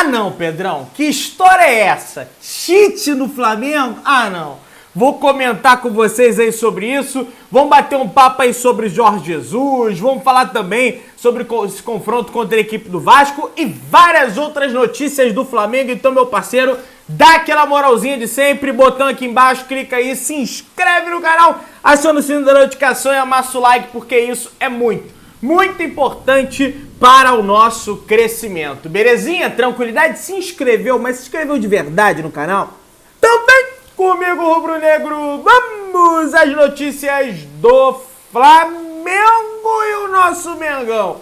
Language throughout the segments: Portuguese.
não, Pedrão, que história é essa? Cheat no Flamengo? Ah, não. Vou comentar com vocês aí sobre isso, vamos bater um papo aí sobre Jorge Jesus, vamos falar também sobre esse confronto contra a equipe do Vasco e várias outras notícias do Flamengo. Então, meu parceiro, dá aquela moralzinha de sempre, botão aqui embaixo, clica aí, se inscreve no canal, aciona o sino da notificação e amassa o like, porque isso é muito importante para o nosso crescimento. Belezinha? Tranquilidade? Se inscreveu, mas se inscreveu de verdade no canal? Então vem comigo, rubro-negro, vamos às notícias do Flamengo e o nosso Mengão.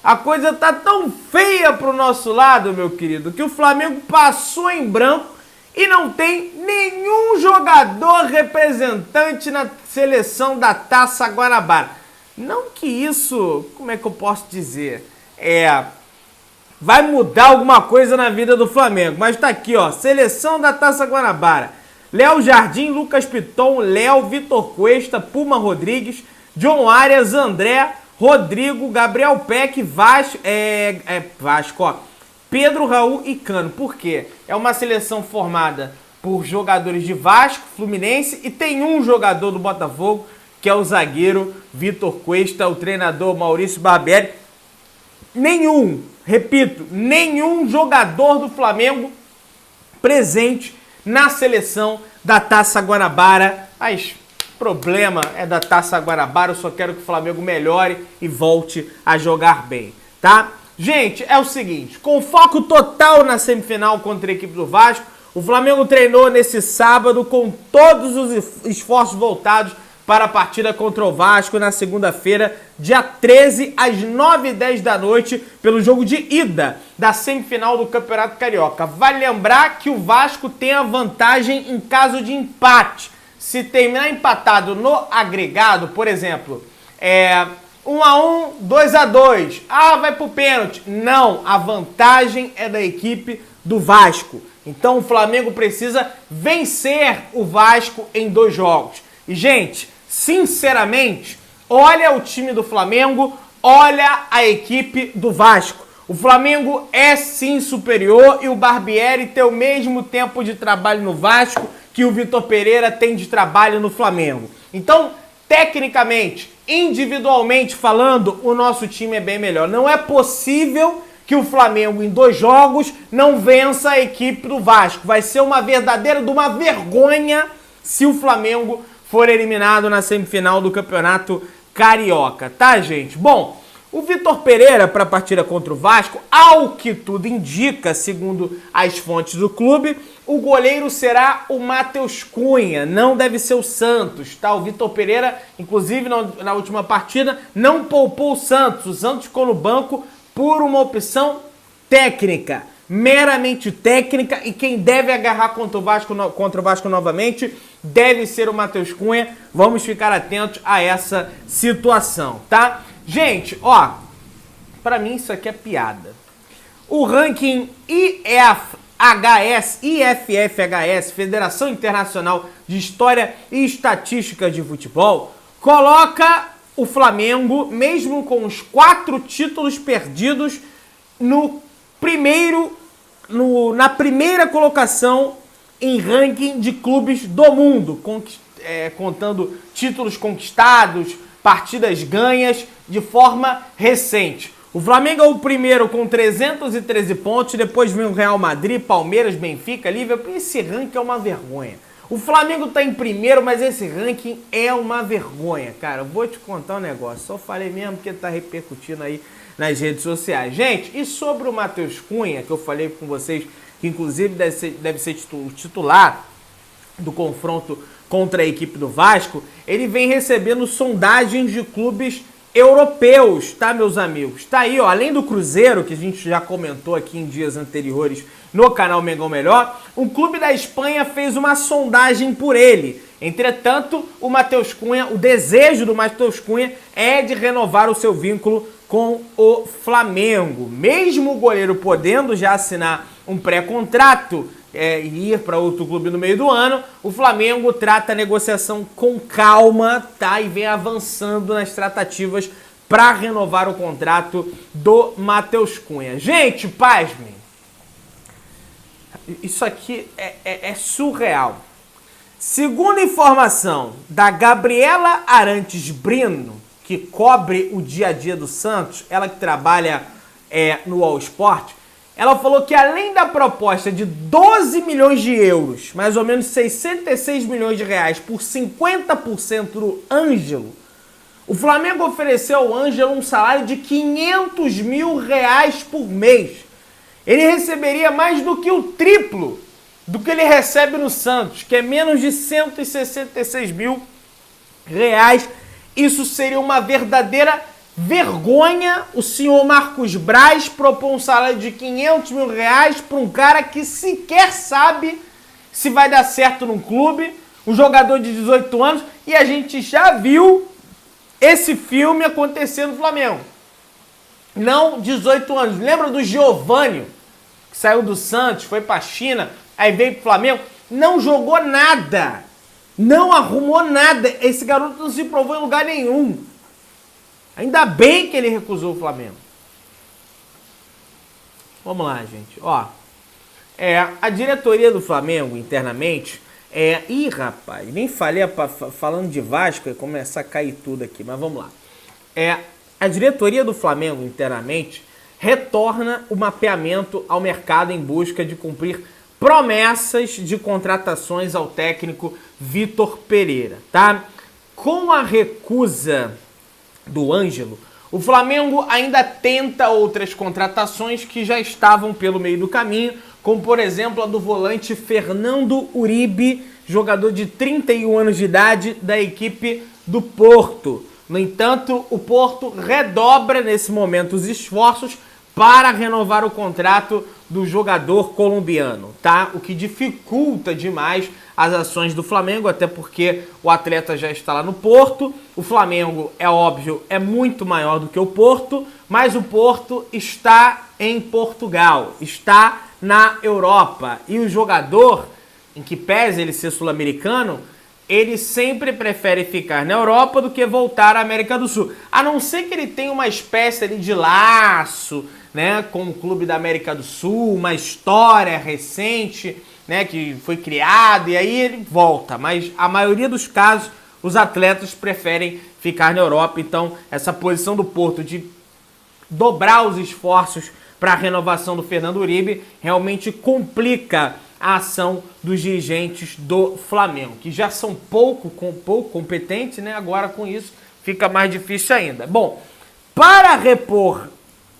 A coisa tá tão feia pro nosso lado, meu querido, que o Flamengo passou em branco e não tem nenhum jogador representante na seleção da Taça Guanabara. Não que isso, como é que eu posso dizer, vai mudar alguma coisa na vida do Flamengo, mas tá aqui, ó, seleção da Taça Guanabara. Léo Jardim, Lucas Piton, Léo, Vitor Cuesta, Puma Rodrigues, John Arias, André, Rodrigo, Gabriel Peck, Vasco, ó, Pedro, Raul e Cano. Por quê? É uma seleção formada por jogadores de Vasco, Fluminense e tem um jogador do Botafogo, que é o zagueiro Vitor Cuesta, o treinador Maurício Barbieri. Nenhum jogador do Flamengo presente na seleção da Taça Guanabara. Mas problema é da Taça Guanabara, eu só quero que o Flamengo melhore e volte a jogar bem, tá? Gente, é o seguinte, com foco total na semifinal contra a equipe do Vasco, o Flamengo treinou nesse sábado com todos os esforços voltados para a partida contra o Vasco na segunda-feira, dia 13, às 9h10 da noite, pelo jogo de ida da semifinal do Campeonato Carioca. Vale lembrar que o Vasco tem a vantagem em caso de empate. Se terminar empatado no agregado, por exemplo, 1-1, 2-2, vai pro pênalti. Não, a vantagem é da equipe do Vasco. Então o Flamengo precisa vencer o Vasco em 2 jogos. E, gente, sinceramente, olha o time do Flamengo, olha a equipe do Vasco. O Flamengo é sim superior e o Barbieri tem o mesmo tempo de trabalho no Vasco que o Vitor Pereira tem de trabalho no Flamengo. Então, tecnicamente, individualmente falando, o nosso time é bem melhor. Não é possível que o Flamengo em 2 jogos não vença a equipe do Vasco. Vai ser uma verdadeira vergonha se o Flamengo for eliminado na semifinal do Campeonato Carioca, tá, gente? Bom, o Vitor Pereira, para a partida contra o Vasco, ao que tudo indica, segundo as fontes do clube, o goleiro será o Matheus Cunha, não deve ser o Santos, tá? O Vitor Pereira, inclusive na última partida, não poupou o Santos ficou no banco por uma opção técnica, meramente técnica, e quem deve agarrar contra o Vasco novamente deve ser o Matheus Cunha. Vamos ficar atentos a essa situação, tá? Gente, ó, pra mim isso aqui é piada. O ranking IFFHS, Federação Internacional de História e Estatística de Futebol, coloca o Flamengo, mesmo com os 4 títulos perdidos, na primeira colocação em ranking de clubes do mundo, contando títulos conquistados, partidas ganhas de forma recente. O Flamengo é o primeiro com 313 pontos, depois vem o Real Madrid, Palmeiras, Benfica, Liverpool. Esse ranking é uma vergonha. O Flamengo tá em primeiro, mas esse ranking é uma vergonha, cara. Eu vou te contar um negócio, só falei mesmo porque tá repercutindo aí nas redes sociais. Gente, e sobre o Matheus Cunha, que eu falei com vocês, que inclusive deve ser titular do confronto contra a equipe do Vasco, ele vem recebendo sondagens de clubes europeus, tá, meus amigos? Tá aí, ó, além do Cruzeiro, que a gente já comentou aqui em dias anteriores no canal Mengão Melhor, um clube da Espanha fez uma sondagem por ele. Entretanto, o Matheus Cunha, o desejo do Matheus Cunha é de renovar o seu vínculo com o Flamengo. Mesmo o goleiro podendo já assinar um pré-contrato e ir para outro clube no meio do ano, o Flamengo trata a negociação com calma, tá? E vem avançando nas tratativas para renovar o contrato do Matheus Cunha. Gente, pasmem, Isso aqui é surreal. Segundo informação da Gabriela Arantes Brino, que cobre o dia a dia do Santos, ela que trabalha no All Sport, ela falou que além da proposta de 12 milhões de euros, mais ou menos 66 milhões de reais por 50% do Ângelo, o Flamengo ofereceu ao Ângelo um salário de 500 mil reais por mês. Ele receberia mais do que o triplo do que ele recebe no Santos, que é menos de 166 mil reais. Isso seria uma verdadeira vergonha. O senhor Marcos Braz propõe um salário de 500 mil reais para um cara que sequer sabe se vai dar certo num clube, um jogador de 18 anos, e a gente já viu esse filme acontecendo no Flamengo. Não 18 anos. Lembra do Giovânio, que saiu do Santos, foi para a China, aí veio pro Flamengo, não jogou nada, não arrumou nada. Esse garoto não se provou em lugar nenhum. Ainda bem que ele recusou o Flamengo. Vamos lá, gente. Ó, a diretoria do Flamengo, internamente, Ih, rapaz, nem falei falando de Vasco, ia começar a cair tudo aqui, mas vamos lá. A diretoria do Flamengo, internamente, retorna o mapeamento ao mercado em busca de cumprir promessas de contratações ao técnico Vitor Pereira, tá? Com a recusa do Ângelo, o Flamengo ainda tenta outras contratações que já estavam pelo meio do caminho, como por exemplo a do volante Fernando Uribe, jogador de 31 anos de idade da equipe do Porto. No entanto, o Porto redobra nesse momento os esforços para renovar o contrato do jogador colombiano, tá? O que dificulta demais as ações do Flamengo, até porque o atleta já está lá no Porto. O Flamengo, é óbvio, é muito maior do que o Porto, mas o Porto está em Portugal, está na Europa. E o jogador, em que pese ele ser sul-americano, ele sempre prefere ficar na Europa do que voltar à América do Sul. A não ser que ele tenha uma espécie ali de laço, né, com o clube da América do Sul, uma história recente, né, que foi criado, e aí ele volta. Mas a maioria dos casos, os atletas preferem ficar na Europa. Então, essa posição do Porto de dobrar os esforços para a renovação do Fernando Uribe realmente complica a ação dos dirigentes do Flamengo, que já são pouco competentes, né? Agora com isso fica mais difícil ainda. Bom, para repor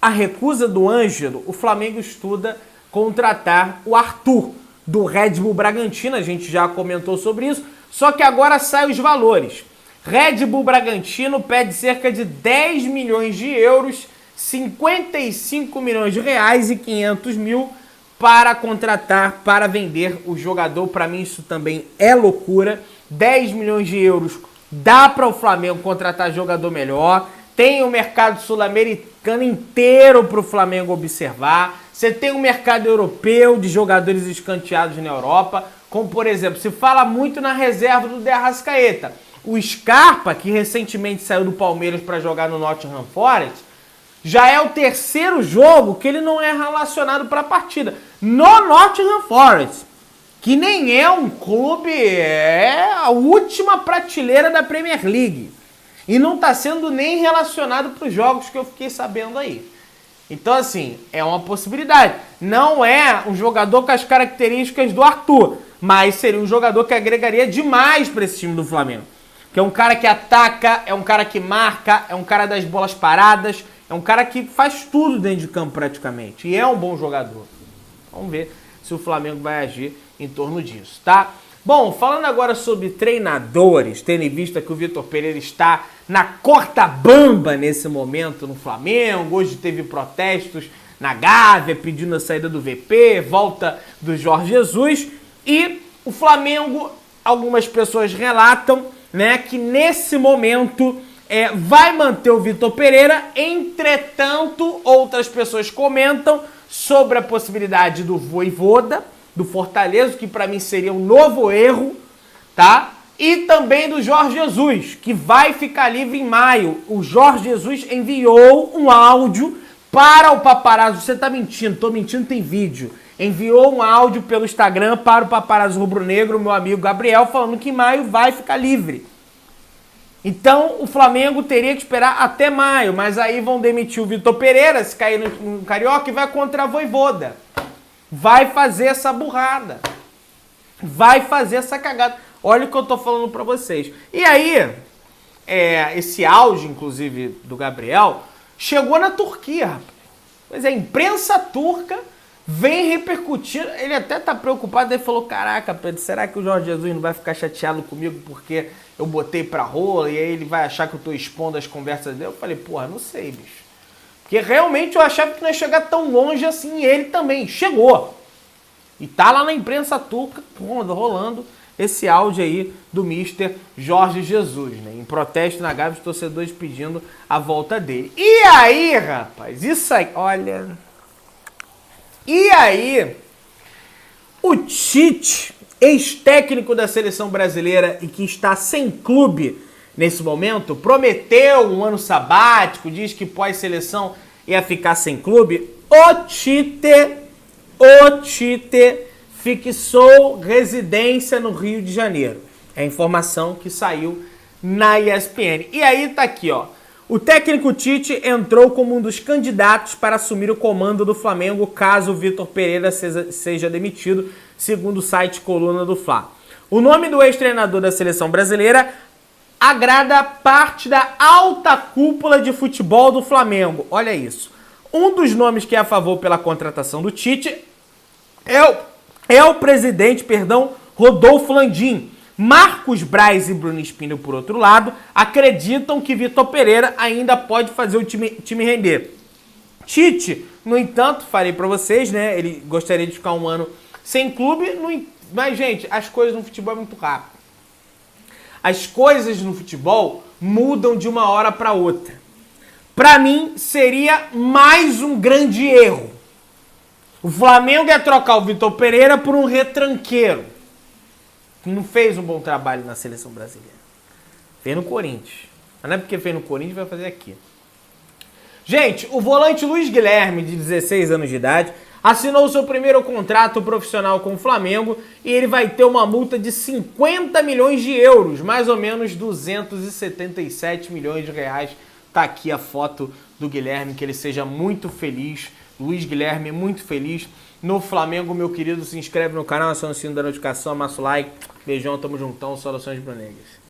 a recusa do Ângelo, o Flamengo estuda contratar o Arthur, do Red Bull Bragantino. A gente já comentou sobre isso, só que agora saem os valores. Red Bull Bragantino pede cerca de 10 milhões de euros, 55 milhões de reais e 500 mil para contratar, para vender o jogador. Para mim isso também é loucura. 10 milhões de euros dá para o Flamengo contratar jogador melhor. Tem o mercado sul-americano inteiro para o Flamengo observar. Você tem o mercado europeu de jogadores escanteados na Europa. Como, por exemplo, se fala muito na reserva do De Arrascaeta. O Scarpa, que recentemente saiu do Palmeiras para jogar no Nottingham Forest, já é o terceiro jogo que ele não é relacionado para a partida. No Nottingham Forest, que nem é um clube, é a última prateleira da Premier League. E não está sendo nem relacionado para os jogos que eu fiquei sabendo aí. Então, assim, é uma possibilidade. Não é um jogador com as características do Arthur, mas seria um jogador que agregaria demais para esse time do Flamengo. Que é um cara que ataca, é um cara que marca, é um cara das bolas paradas, é um cara que faz tudo dentro de campo praticamente. E é um bom jogador. Vamos ver se o Flamengo vai agir em torno disso, tá? Bom, falando agora sobre treinadores, tendo em vista que o Vitor Pereira está na corta bamba nesse momento no Flamengo. Hoje teve protestos na Gávea pedindo a saída do VP, volta do Jorge Jesus. E o Flamengo, algumas pessoas relatam, né, que nesse momento vai manter o Vitor Pereira. Entretanto, outras pessoas comentam sobre a possibilidade do Vojvoda, do Fortaleza, que para mim seria um novo erro, tá? E também do Jorge Jesus, que vai ficar livre em maio. O Jorge Jesus enviou um áudio para o paparazzo. Você tá mentindo, tô mentindo, tem vídeo. enviou um áudio pelo Instagram para o paparazzo rubro-negro, meu amigo Gabriel, falando que em maio vai ficar livre. Então, o Flamengo teria que esperar até maio, mas aí vão demitir o Vitor Pereira, se cair no Carioca, e vai contra a Vojvoda. Vai fazer essa burrada. Vai fazer essa cagada. Olha o que eu tô falando pra vocês. E aí, esse áudio, inclusive, do Gabriel, chegou na Turquia, rapaz. Mas a imprensa turca vem repercutindo. Ele até tá preocupado, ele falou, caraca, Pedro, será que o Jorge Jesus não vai ficar chateado comigo porque eu botei pra rola e aí ele vai achar que eu tô expondo as conversas dele? Eu falei, porra, não sei, bicho. Porque realmente eu achava que não ia chegar tão longe assim, e ele também chegou. E tá lá na imprensa turca, rolando esse áudio aí do Mister Jorge Jesus, né? Em protesto na Gávea, os torcedores pedindo a volta dele. E aí, rapaz, isso aí, olha... E aí, o Tite, ex-técnico da seleção brasileira e que está sem clube nesse momento, prometeu um ano sabático, diz que pós-seleção ia ficar sem clube. O Tite fixou residência no Rio de Janeiro. É a informação que saiu na ESPN. E aí tá aqui, ó. O técnico Tite entrou como um dos candidatos para assumir o comando do Flamengo caso o Vitor Pereira seja demitido, segundo o site Coluna do Fla. O nome do ex-treinador da seleção brasileira agrada parte da alta cúpula de futebol do Flamengo. Olha isso. Um dos nomes que é a favor pela contratação do Tite é o presidente, Rodolfo Landim. Marcos Braz e Bruno Spindel, por outro lado, acreditam que Vitor Pereira ainda pode fazer o time render. Tite, no entanto, falei pra vocês, né? Ele gostaria de ficar um ano sem clube, mas, gente, as coisas no futebol é muito rápido. As coisas no futebol mudam de uma hora pra outra. Pra mim, seria mais um grande erro. O Flamengo ia trocar o Vitor Pereira por um retranqueiro, que não fez um bom trabalho na seleção brasileira. Fez no Corinthians. Mas não é porque fez no Corinthians, vai fazer aqui. Gente, o volante Luiz Guilherme, de 16 anos de idade, assinou seu primeiro contrato profissional com o Flamengo e ele vai ter uma multa de 50 milhões de euros, mais ou menos 277 milhões de reais. Tá aqui a foto do Guilherme, que ele seja muito feliz. Luiz Guilherme, muito feliz no Flamengo, meu querido. Se inscreve no canal, aciona o sino da notificação, amassa o like. Beijão, tamo juntão, saudações brunegras.